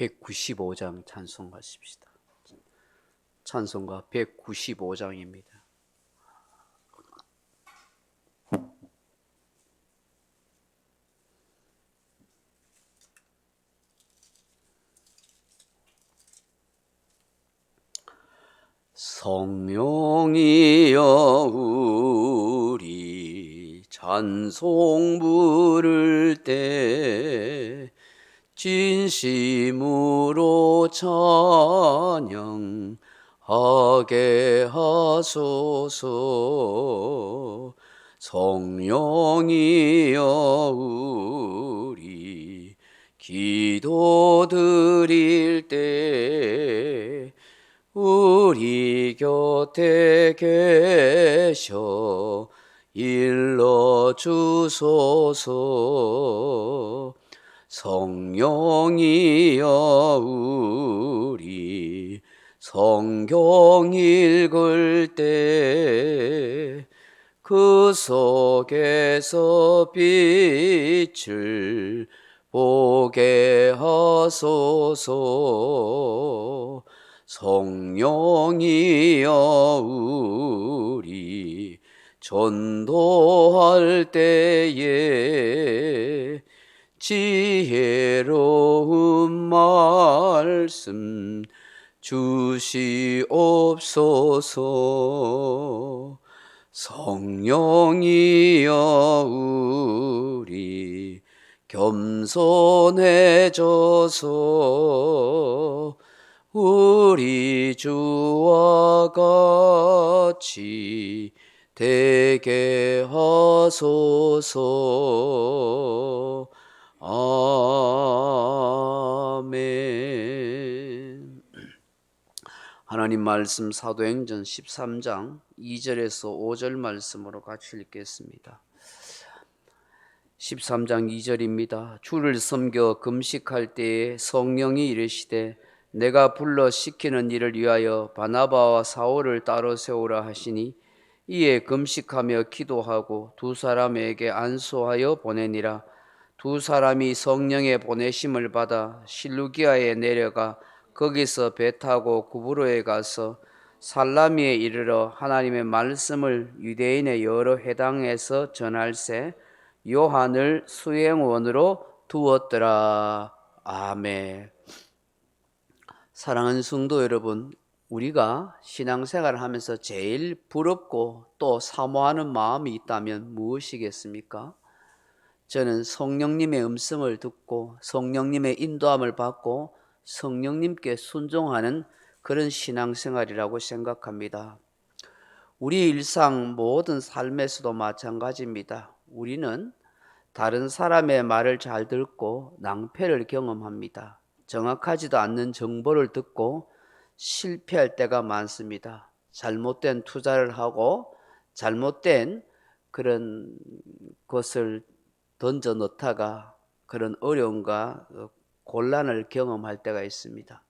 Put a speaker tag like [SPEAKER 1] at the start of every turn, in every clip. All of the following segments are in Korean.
[SPEAKER 1] 195장 찬송하십시다. 찬송가 195장입니다. 성령이여 우리 찬송 부를 때 진심으로 찬양하게 하소서. 성령이여 우리 기도 드릴 때 우리 곁에 계셔 일러주소서. 성령이여 우리 성경 읽을 때 그 속에서 빛을 보게 하소서. 성령이여 우리 전도할 때에 지혜로운 말씀 주시옵소서. 성령이여 우리 겸손해져서 우리 주와 같이 되게 하소서. 아멘. 하나님 말씀 사도행전 13장 2절에서 5절 말씀으로 같이 읽겠습니다. 13장 2절입니다. 주를 섬겨 금식할 때에 성령이 이르시되 내가 불러 시키는 일을 위하여 바나바와 사울을 따로 세우라 하시니 이에 금식하며 기도하고 두 사람에게 안수하여 보내니라. 두 사람이 성령의 보내심을 받아 실루기아에 내려가 거기서 배 타고 구브로에 가서 살라미에 이르러 하나님의 말씀을 유대인의 여러 회당에서 전할세 요한을 수행원으로 두었더라. 아멘. 사랑하는 성도 여러분, 우리가 신앙생활을 하면서 제일 부럽고 또 사모하는 마음이 있다면 무엇이겠습니까? 저는 성령님의 음성을 듣고 성령님의 인도함을 받고 성령님께 순종하는 그런 신앙생활이라고 생각합니다. 우리 일상 모든 삶에서도 마찬가지입니다. 우리는 다른 사람의 말을 잘 듣고 낭패를 경험합니다. 정확하지도 않는 정보를 듣고 실패할 때가 많습니다. 잘못된 투자를 하고 잘못된 그런 것을 던져 넣다가 그런 어려움과 곤란을 경험할 때가 있습니다.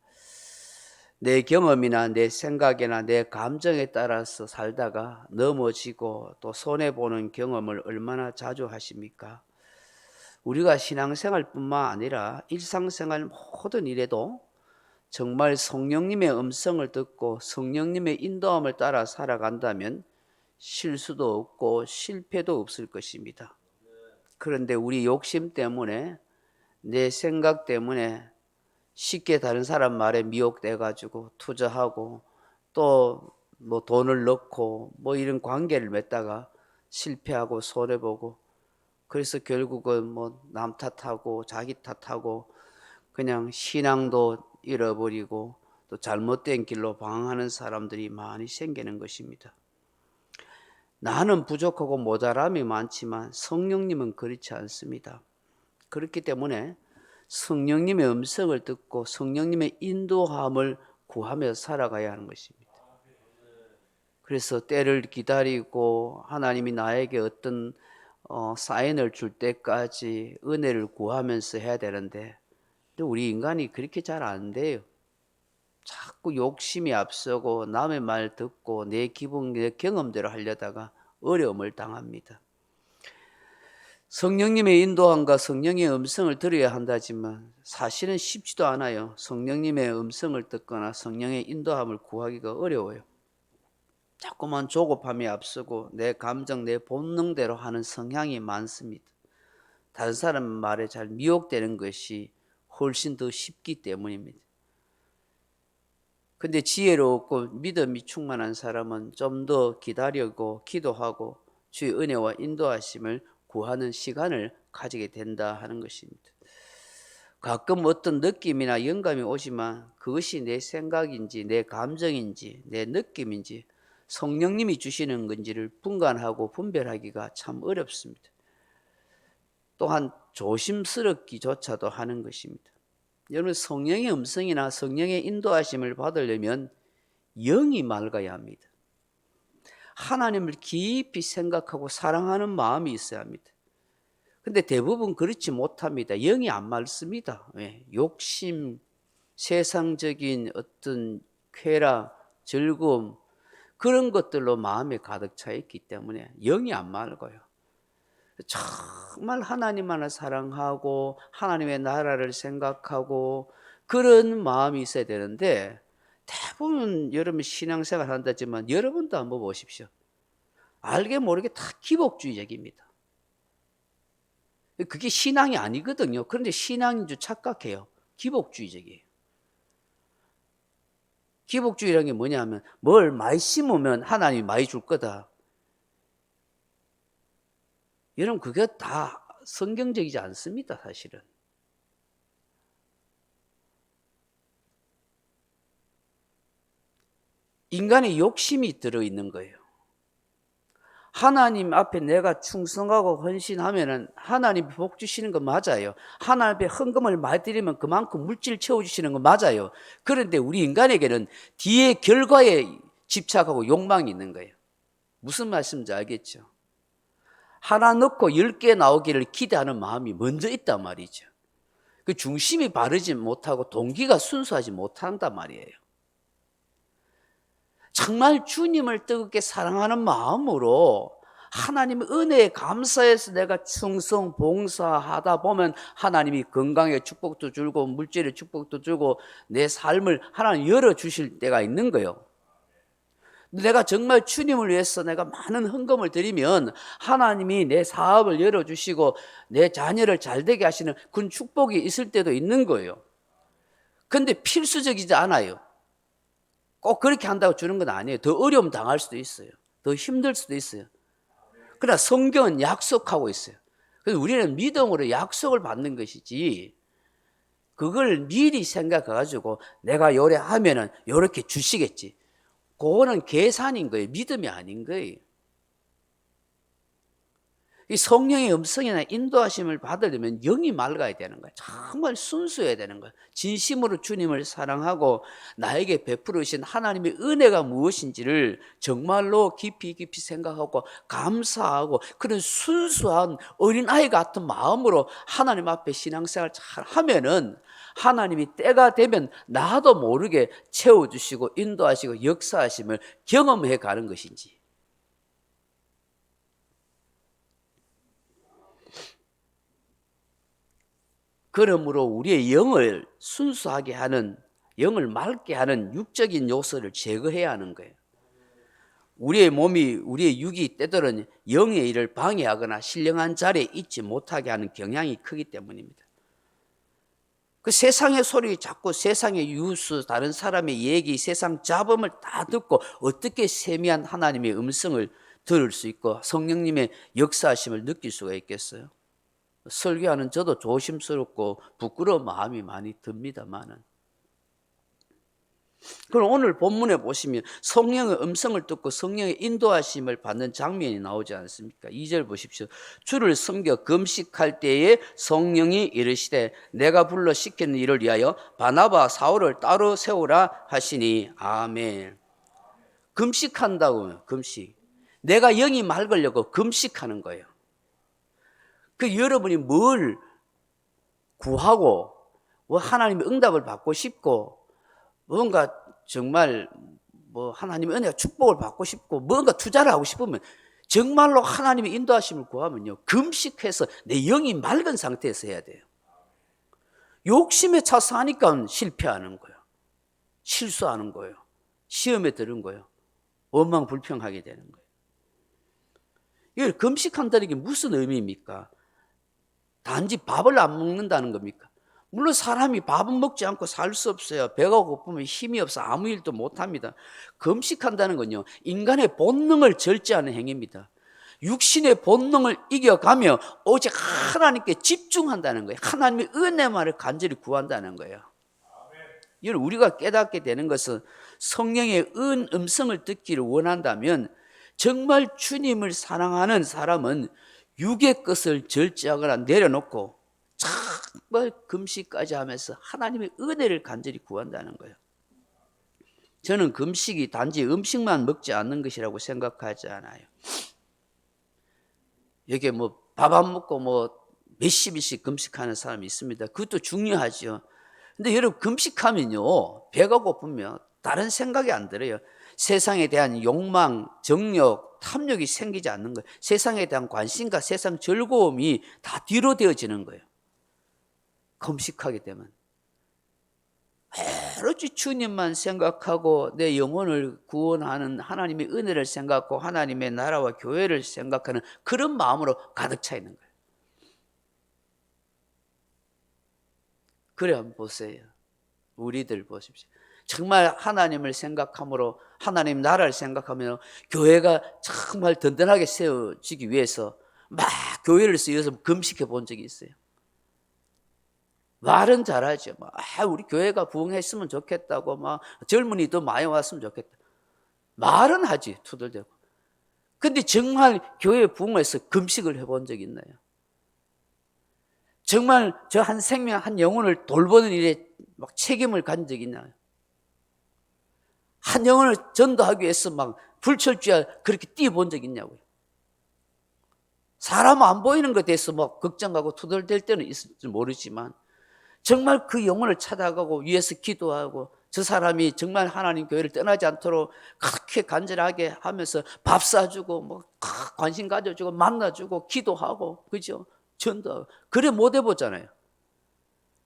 [SPEAKER 1] 내 경험이나 내 생각이나 내 감정에 따라서 살다가 넘어지고 또 손해보는 경험을 얼마나 자주 하십니까? 우리가 신앙생활뿐만 아니라 일상생활 모든 일에도 정말 성령님의 음성을 듣고 성령님의 인도함을 따라 살아간다면 실수도 없고 실패도 없을 것입니다. 그런데 우리 욕심 때문에 내 생각 때문에 쉽게 다른 사람 말에 미혹돼 가지고 투자하고 또 뭐 돈을 넣고 뭐 이런 관계를 맺다가 실패하고 손해보고 그래서 결국은 뭐 남 탓하고 자기 탓하고 그냥 신앙도 잃어버리고 또 잘못된 길로 방황하는 사람들이 많이 생기는 것입니다. 나는 부족하고 모자람이 많지만 성령님은 그렇지 않습니다. 그렇기 때문에 성령님의 음성을 듣고 성령님의 인도함을 구하며 살아가야 하는 것입니다. 그래서 때를 기다리고 하나님이 나에게 어떤 사인을 줄 때까지 은혜를 구하면서 해야 되는데 우리 인간이 그렇게 잘 안 돼요. 자꾸 욕심이 앞서고 남의 말 듣고 내 기분, 내 경험대로 하려다가 어려움을 당합니다. 성령님의 인도함과 성령의 음성을 들어야 한다지만 사실은 쉽지도 않아요. 성령님의 음성을 듣거나 성령의 인도함을 구하기가 어려워요. 자꾸만 조급함이 앞서고 내 감정, 내 본능대로 하는 성향이 많습니다. 다른 사람 말에 잘 미혹되는 것이 훨씬 더 쉽기 때문입니다. 근데 지혜롭고 믿음이 충만한 사람은 좀 더 기다리고 기도하고 주의 은혜와 인도하심을 구하는 시간을 가지게 된다 하는 것입니다. 가끔 어떤 느낌이나 영감이 오지만 그것이 내 생각인지 내 감정인지 내 느낌인지 성령님이 주시는 건지를 분간하고 분별하기가 참 어렵습니다. 또한 조심스럽기조차도 하는 것입니다. 여러분, 성령의 음성이나 성령의 인도하심을 받으려면 영이 맑아야 합니다. 하나님을 깊이 생각하고 사랑하는 마음이 있어야 합니다. 근데 대부분 그렇지 못합니다. 영이 안 맑습니다. 왜? 욕심, 세상적인 어떤 쾌락, 즐거움 그런 것들로 마음에 가득 차 있기 때문에 영이 안 맑아요. 정말 하나님만을 사랑하고 하나님의 나라를 생각하고 그런 마음이 있어야 되는데 대부분 여러분 신앙생활 한다지만 여러분도 한번 보십시오. 알게 모르게 다 기복주의적입니다. 그게 신앙이 아니거든요. 그런데 신앙인 줄 착각해요. 기복주의적이에요. 기복주의라는 게 뭐냐면 뭘 많이 심으면 하나님이 많이 줄 거다. 여러분 그게 다 성경적이지 않습니다. 사실은. 인간의 욕심이 들어있는 거예요. 하나님 앞에 내가 충성하고 헌신하면은 하나님이 복 주시는 거 맞아요. 하나님 앞에 헌금을 많이 드리면 그만큼 물질 채워주시는 거 맞아요. 그런데 우리 인간에게는 뒤에 결과에 집착하고 욕망이 있는 거예요. 무슨 말씀인지 알겠죠? 하나 넣고 10개 나오기를 기대하는 마음이 먼저 있단 말이죠. 그 중심이 바르지 못하고 동기가 순수하지 못한단 말이에요. 정말 주님을 뜨겁게 사랑하는 마음으로 하나님의 은혜에 감사해서 내가 충성 봉사하다 보면 하나님이 건강의 축복도 주고 물질의 축복도 주고 내 삶을 하나님 열어주실 때가 있는 거예요. 내가 정말 주님을 위해서 내가 많은 헌금을 드리면 하나님이 내 사업을 열어주시고 내 자녀를 잘되게 하시는 그런 축복이 있을 때도 있는 거예요. 그런데 필수적이지 않아요. 꼭 그렇게 한다고 주는 건 아니에요. 더 어려움 당할 수도 있어요. 더 힘들 수도 있어요. 그러나 성경은 약속하고 있어요. 그래서 우리는 믿음으로 약속을 받는 것이지 그걸 미리 생각해가지고 내가 요래 하면은 요렇게 주시겠지. 그거는 계산인 거예요. 믿음이 아닌 거예요. 이 성령의 음성이나 인도하심을 받으려면 영이 맑아야 되는 거예요. 정말 순수해야 되는 거예요. 진심으로 주님을 사랑하고 나에게 베풀으신 하나님의 은혜가 무엇인지를 정말로 깊이 생각하고 감사하고 그런 순수한 어린아이 같은 마음으로 하나님 앞에 신앙생활 잘 하면은 하나님이 때가 되면 나도 모르게 채워주시고 인도하시고 역사하심을 경험해 가는 것인지. 그러므로 우리의 영을 순수하게 하는, 영을 맑게 하는 육적인 요소를 제거해야 하는 거예요. 우리의 몸이, 우리의 육이 때들은 영의 일을 방해하거나 신령한 자리에 있지 못하게 하는 경향이 크기 때문입니다. 그 세상의 소리, 자꾸 세상의 뉴스, 다른 사람의 얘기, 세상 잡음을 다 듣고 어떻게 세미한 하나님의 음성을 들을 수 있고 성령님의 역사하심을 느낄 수가 있겠어요? 설교하는 저도 조심스럽고 부끄러운 마음이 많이 듭니다만은. 그럼 오늘 본문에 보시면 성령의 음성을 듣고 성령의 인도하심을 받는 장면이 나오지 않습니까? 2절 보십시오. 주를 섬겨 금식할 때에 성령이 이르시되 내가 불러 시키는 일을 위하여 바나바 사울을 따로 세우라 하시니 아멘. 금식한다고. 금식. 내가 영이 맑으려고 금식하는 거예요. 그 여러분이 뭘 구하고 하나님의 응답을 받고 싶고 뭔가 정말 하나님의 은혜와 축복을 받고 싶고 뭔가 투자를 하고 싶으면 정말로 하나님의 인도하심을 구하면요, 금식해서 내 영이 맑은 상태에서 해야 돼요. 욕심에 차서 하니까 실패하는 거예요. 실수하는 거예요. 시험에 들은 거예요. 원망불평하게 되는 거예요. 이걸 금식한다는 게 무슨 의미입니까? 단지 밥을 안 먹는다는 겁니까? 물론 사람이 밥은 먹지 않고 살 수 없어요. 배가 고프면 힘이 없어 아무 일도 못합니다. 금식한다는 건요, 인간의 본능을 절제하는 행위입니다. 육신의 본능을 이겨가며 오직 하나님께 집중한다는 거예요. 하나님의 은혜만을 간절히 구한다는 거예요. 이걸 우리가 깨닫게 되는 것은 성령의 음성을 듣기를 원한다면 정말 주님을 사랑하는 사람은 육의 것을 절제하거나 내려놓고 정말 금식까지 하면서 하나님의 은혜를 간절히 구한다는 거예요. 저는 금식이 단지 음식만 먹지 않는 것이라고 생각하지 않아요. 여기에 뭐 밥 안 먹고 뭐 몇십 일씩 금식하는 사람이 있습니다. 그것도 중요하죠. 근데 여러분, 금식하면요, 배가 고프면 다른 생각이 안 들어요. 세상에 대한 욕망, 정욕, 탐욕이 생기지 않는 거예요. 세상에 대한 관심과 세상 즐거움이 다 뒤로 되어지는 거예요. 금식하게 되면 오로지 주님만 생각하고 내 영혼을 구원하는 하나님의 은혜를 생각하고 하나님의 나라와 교회를 생각하는 그런 마음으로 가득 차 있는 거예요. 그래 한번 보세요. 우리들 보십시오. 정말 하나님을 생각함으로, 하나님 나라를 생각하며 교회가 정말 든든하게 세워지기 위해서 막 교회를 쓰여서 금식해 본 적이 있어요. 말은 잘하죠. 우리 교회가 부흥했으면 좋겠다고, 젊은이도 많이 왔으면 좋겠다. 말은 하지, 투덜대고. 근데 정말 교회 부흥해서 금식을 해본 적이 있나요? 정말 저 한 생명, 한 영혼을 돌보는 일에 막 책임을 가진 적이 있나요? 한 영혼을 전도하기 위해서 막 불철주야 그렇게 뛰어본 적이 있냐고요. 사람 안 보이는 것에 대해서 막 걱정하고 투덜댈 때는 있을지 모르지만 정말 그 영혼을 찾아가고 위해서 기도하고 저 사람이 정말 하나님 교회를 떠나지 않도록 그렇게 간절하게 하면서 밥 사주고 뭐 관심 가져주고 만나주고 기도하고, 그죠? 전도하고. 그래 못 해보잖아요.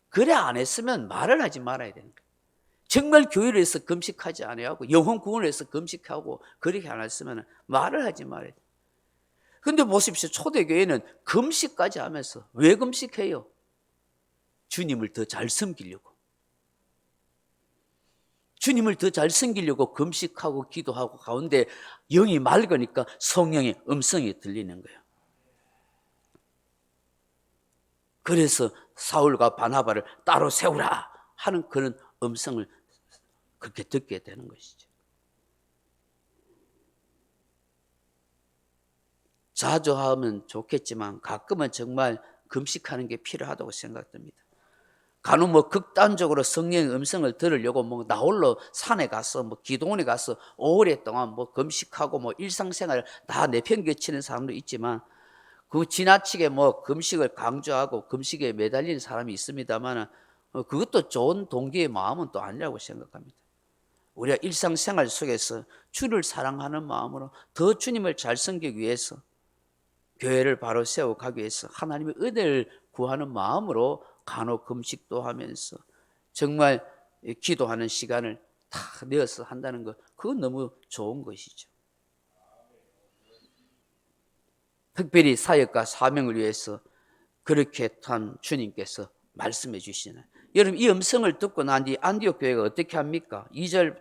[SPEAKER 1] 그래 안 했으면 말을 하지 말아야 되는 거예요. 정말 교회를 해서 금식하지 않아요. 영혼 구원을 해서 금식하고 그렇게 안 했으면 말을 하지 말아야 돼요. 근데 보십시오. 초대교회는 금식까지 하면서 왜 금식해요? 주님을 더 잘 섬기려고. 주님을 더 잘 섬기려고 금식하고 기도하고 가운데 영이 맑으니까 성령의 음성이 들리는 거예요. 그래서 사울과 바나바를 따로 세우라 하는 그런 음성을 그렇게 듣게 되는 것이죠. 자주 하면 좋겠지만 가끔은 정말 금식하는 게 필요하다고 생각됩니다. 간혹 극단적으로 성령의 음성을 들으려고 나홀로 산에 가서 기도원에 가서 오랫동안 금식하고 일상생활 다 내팽개치는 사람도 있지만, 그 지나치게 금식을 강조하고 금식에 매달리는 사람이 있습니다만 그것도 좋은 동기의 마음은 또 아니라고 생각합니다. 우리가 일상생활 속에서 주를 사랑하는 마음으로 더 주님을 잘 섬기기 위해서, 교회를 바로 세워가기 위해서 하나님의 은혜를 구하는 마음으로 간혹 금식도 하면서 정말 기도하는 시간을 다 내어서 한다는 것, 그건 너무 좋은 것이죠. 특별히 사역과 사명을 위해서 그렇게 한 주님께서 말씀해 주시나요? 여러분, 이 음성을 듣고 난 뒤 안디옥 교회가 어떻게 합니까? 2절,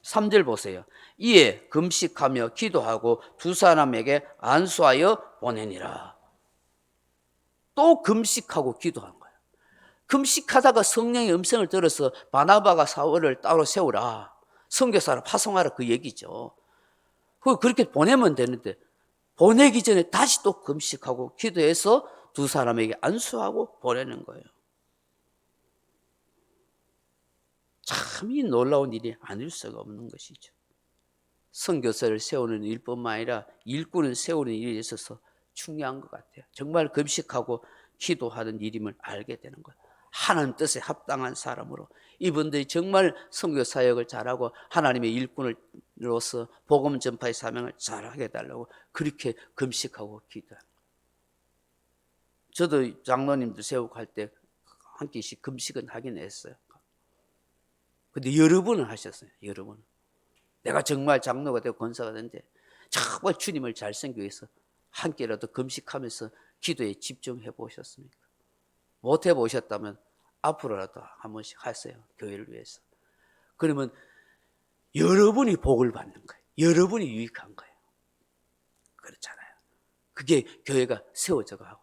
[SPEAKER 1] 3절 보세요. 이에 금식하며 기도하고 두 사람에게 안수하여 보내니라. 또 금식하고 기도한 거예요. 금식하다가 성령의 음성을 들어서 바나바가 사울을 따로 세우라, 선교사로 파송하라, 그 얘기죠. 그렇게 보내면 되는데 보내기 전에 다시 또 금식하고 기도해서 두 사람에게 안수하고 보내는 거예요. 참 이 놀라운 일이 아닐 수가 없는 것이죠. 선교사를 세우는 일뿐만 아니라 일꾼을 세우는 일에 있어서 중요한 것 같아요. 정말 금식하고 기도하는 일임을 알게 되는 거예요. 하나님 뜻에 합당한 사람으로 이분들이 정말 선교 사역을 잘하고 하나님의 일꾼으로서 복음 전파의 사명을 잘하게 해달라고 그렇게 금식하고 기도합니다. 저도 장로님들 세우고 할 때 한 끼씩 금식은 하긴 했어요. 근데 여러 번을 하셨어요. 여러 번. 내가 정말 장로가 되고 권사가 되는데 정말 주님을 잘 섬기기 위해서 한 끼라도 금식하면서 기도에 집중해 보셨습니까? 못 해보셨다면 앞으로라도 한 번씩 하세요. 교회를 위해서. 그러면 여러분이 복을 받는 거예요. 여러분이 유익한 거예요. 그렇잖아요. 그게 교회가 세워져 가고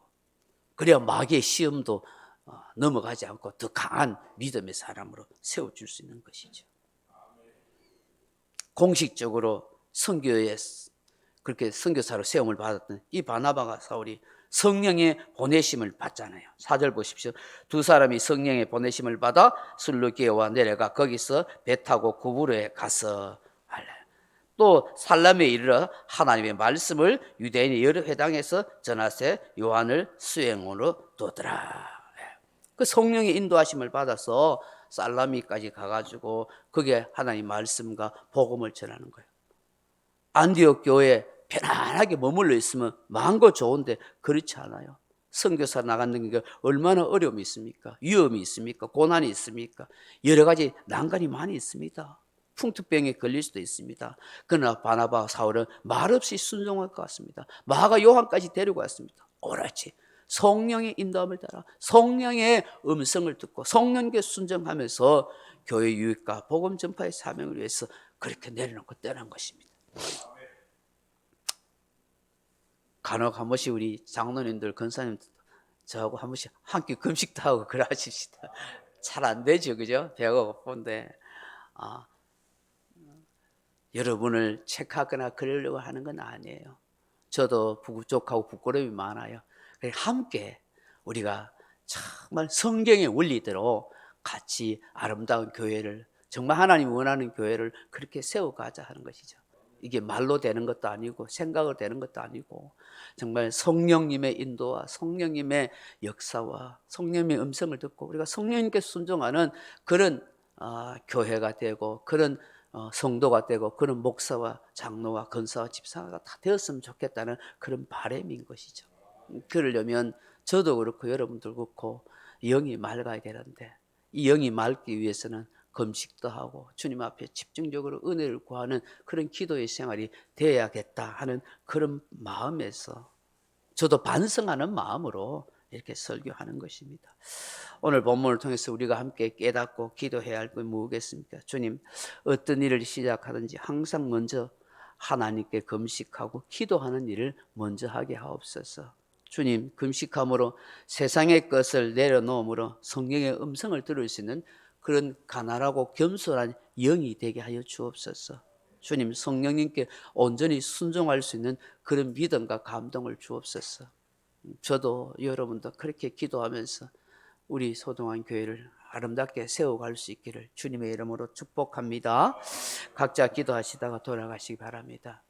[SPEAKER 1] 그래야 마귀의 시험도 넘어가지 않고 더 강한 믿음의 사람으로 세워줄 수 있는 것이죠. 공식적으로 선교에 그렇게 선교사로 세움을 받았던 이 바나바가 사울이 성령의 보내심을 받잖아요. 4절 보십시오. 두 사람이 성령의 보내심을 받아 술루기에와 내려가 거기서 배 타고 구브로에 가서 또 살람에 이르러 하나님의 말씀을 유대인의 여러 회당에서 전하세 요한을 수행으로 두더라. 그 성령의 인도하심을 받아서 살라미까지 가가지고 그게 하나님 말씀과 복음을 전하는 거예요. 안디옥 교회에 편안하게 머물러 있으면 마음껏 좋은데 그렇지 않아요. 선교사 나가는 게 얼마나 어려움이 있습니까? 위험이 있습니까? 고난이 있습니까? 여러 가지 난관이 많이 있습니다. 풍토병에 걸릴 수도 있습니다. 그러나 바나바 사울은 말없이 순종할 것 같습니다. 마가 요한까지 데리고 왔습니다. 옳지. 성령의 인도함을 따라 성령의 음성을 듣고 성령께 순종하면서 교회 유익과 복음 전파의 사명을 위해서 그렇게 내려놓고 떠난 것입니다. 간혹 한 번씩 우리 장로님들, 권사님들 저하고 한 번씩 함께 금식도 하고 그러십시다. 잘 안 되죠, 그죠? 배가 고픈데 여러분을 체크하거나 그러려고 하는 건 아니에요. 저도 부족하고 부끄러움이 많아요. 함께 우리가 정말 성경의 원리대로 같이 아름다운 교회를 정말 하나님이 원하는 교회를 그렇게 세워가자 하는 것이죠. 이게 말로 되는 것도 아니고 생각으로 되는 것도 아니고 정말 성령님의 인도와 성령님의 역사와 성령님의 음성을 듣고 우리가 성령님께 순종하는 그런 교회가 되고 그런 성도가 되고 그런 목사와 장로와 권사와 집사가 다 되었으면 좋겠다는 그런 바람인 것이죠. 그러려면 저도 그렇고 여러분도 그렇고 영이 맑아야 되는데 이 영이 맑기 위해서는 금식도 하고 주님 앞에 집중적으로 은혜를 구하는 그런 기도의 생활이 되어야겠다 하는 그런 마음에서 저도 반성하는 마음으로 이렇게 설교하는 것입니다. 오늘 본문을 통해서 우리가 함께 깨닫고 기도해야 할 건 무엇겠습니까? 주님, 어떤 일을 시작하든지 항상 먼저 하나님께 금식하고 기도하는 일을 먼저 하게 하옵소서. 주님, 금식함으로 세상의 것을 내려놓음으로 성령의 음성을 들을 수 있는 그런 가난하고 겸손한 영이 되게 하여 주옵소서. 주님, 성령님께 온전히 순종할 수 있는 그런 믿음과 감동을 주옵소서. 저도 여러분도 그렇게 기도하면서 우리 소동안 교회를 아름답게 세워갈 수 있기를 주님의 이름으로 축복합니다. 각자 기도하시다가 돌아가시기 바랍니다.